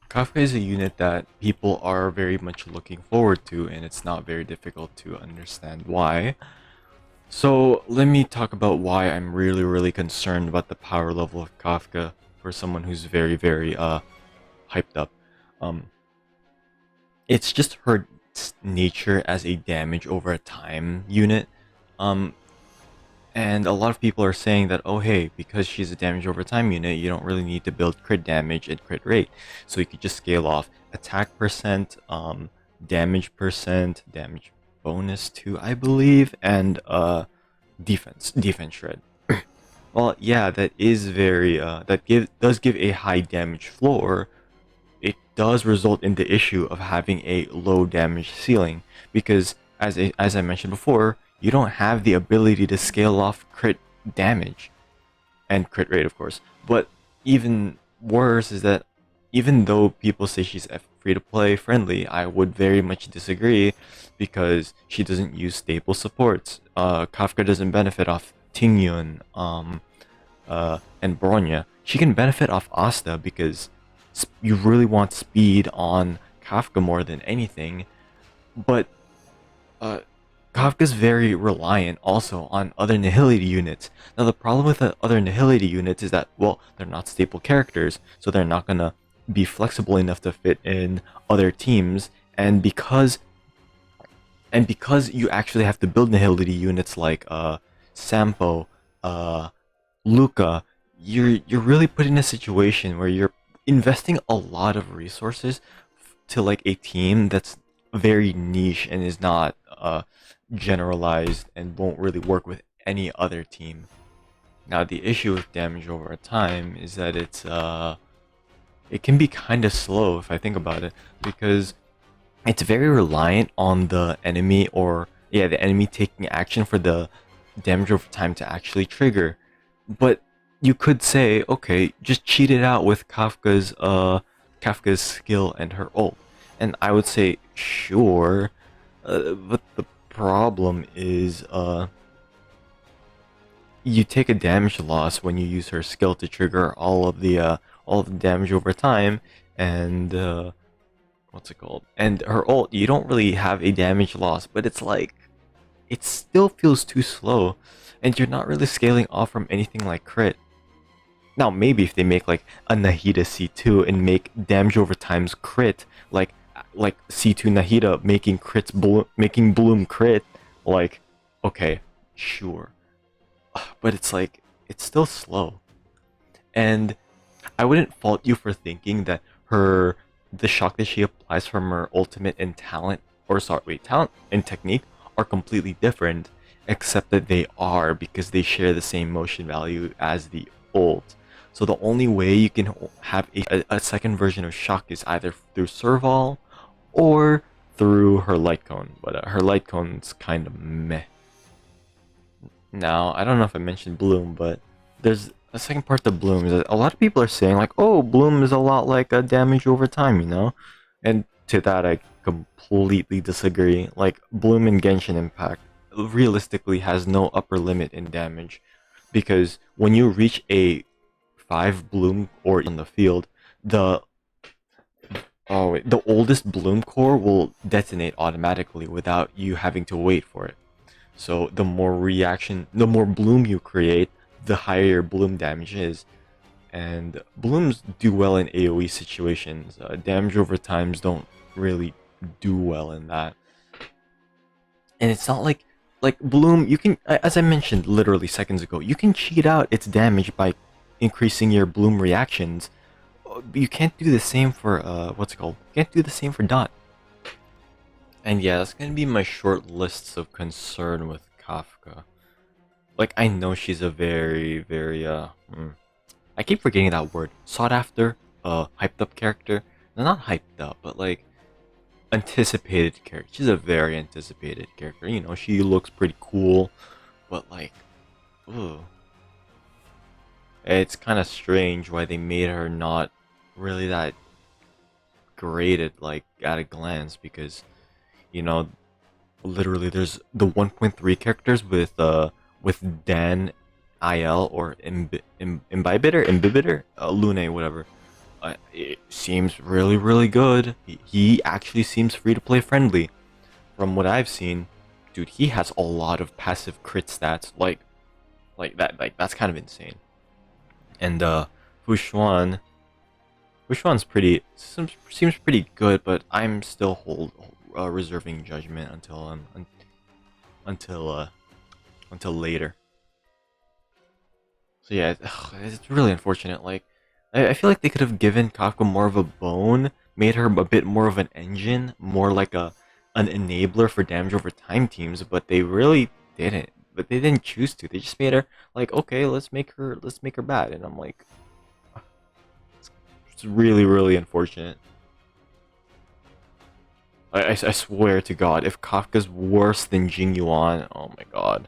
Kafka is a unit that people are very much looking forward to, and it's not very difficult to understand why. So let me talk about why I'm really concerned about the power level of Kafka for someone who's very hyped up. Um, it's just her nature as a damage over time unit. Um, and a lot of people are saying that, oh hey, because she's a damage over time unit, you don't really need to build crit damage and crit rate. So you could just scale off attack percent, damage bonus too, I believe, and defense shred. Well, yeah, that is very does give a high damage floor. It does result in the issue of having a low damage ceiling because as I mentioned before, you don't have the ability to scale off crit damage and crit rate, of course. But even worse is that even though people say she's free to play friendly, I would very much disagree because she doesn't use stable supports. Kafka doesn't benefit off Tingyun and Bronya. She can benefit off Asta because you really want speed on Kafka more than anything. But uh, Kafka's very reliant also on other Nihility units. Now the problem with the other Nihility units is that, well, they're not staple characters, so they're not gonna be flexible enough to fit in other teams, and because you actually have to build Nihility units like Sampo, uh Luca, you're really put in a situation where you're investing a lot of resources to like a team that's very niche and is not generalized and won't really work with any other team. Now the issue with damage over time is that it can be kind of slow if I think about it because it's very reliant on the enemy or yeah, the enemy taking action for the damage over time to actually trigger. But you could say, okay, just cheat it out with Kafka's skill and her ult. And I would say sure, but the problem is you take a damage loss when you use her skill to trigger all of the damage over time, and what's it called? And her ult, you don't really have a damage loss, but it's like it still feels too slow, and you're not really scaling off from anything like crit. Now maybe if they make like a Nahida C2 and make damage over times crit, like C2 Nahida making Bloom crit, like okay, sure. But it's like it's still slow. And I wouldn't fault you for thinking that her the shock that she applies from her ultimate and talent, or sorry, wait, talent and technique are completely different, except that they are because they share the same motion value as the ult. So the only way you can have a second version of shock is either through Serval or through her light cone, but her light cone's kind of meh. Now, I don't know if I mentioned Bloom, but there's a second part to Bloom is that a lot of people are saying like, oh, Bloom is a lot like a damage over time, you know? And to that I completely disagree. Like Bloom in Genshin Impact realistically has no upper limit in damage because when you reach a 5 Bloom or on the field, the the oldest Bloom core will detonate automatically without you having to wait for it. So the more bloom you create, the higher your bloom damage is. And blooms do well in AoE situations. Damage over times don't really do well in that. And it's not like bloom. You can, as I mentioned literally seconds ago, you can cheat out its damage by increasing your bloom reactions. But you can't do the same for what's it called? You can't do the same for dot. And yeah, that's gonna be my short lists of concern with Kafka. Like, I know she's a I keep forgetting that word. Sought after, hyped up character. No, not hyped up, but like, anticipated character. She's a very anticipated character. You know, she looks pretty cool, but like, ooh. It's kind of strange why they made her not really that great at, like, at a glance, because you know, literally there's the 1.3 characters with Dan IL or Imbibitor, Lune, whatever. It seems really, really good. He actually seems free to play friendly. From what I've seen, dude, he has a lot of passive crit stats. Like that. Like that's kind of insane. And Fushuan, Fushuan's pretty seems pretty good, but I'm still reserving judgment until uh until later. So yeah, it's really unfortunate. Like, I feel like they could have given Kafka more of a bone, made her a bit more of an engine, more like an enabler for damage over time teams, but they really didn't. But they didn't choose to. They just made her like, okay, let's make her bad, and I'm like, it's really, really unfortunate. I swear to God, if Kafka's worse than Jing Yuan, oh my God.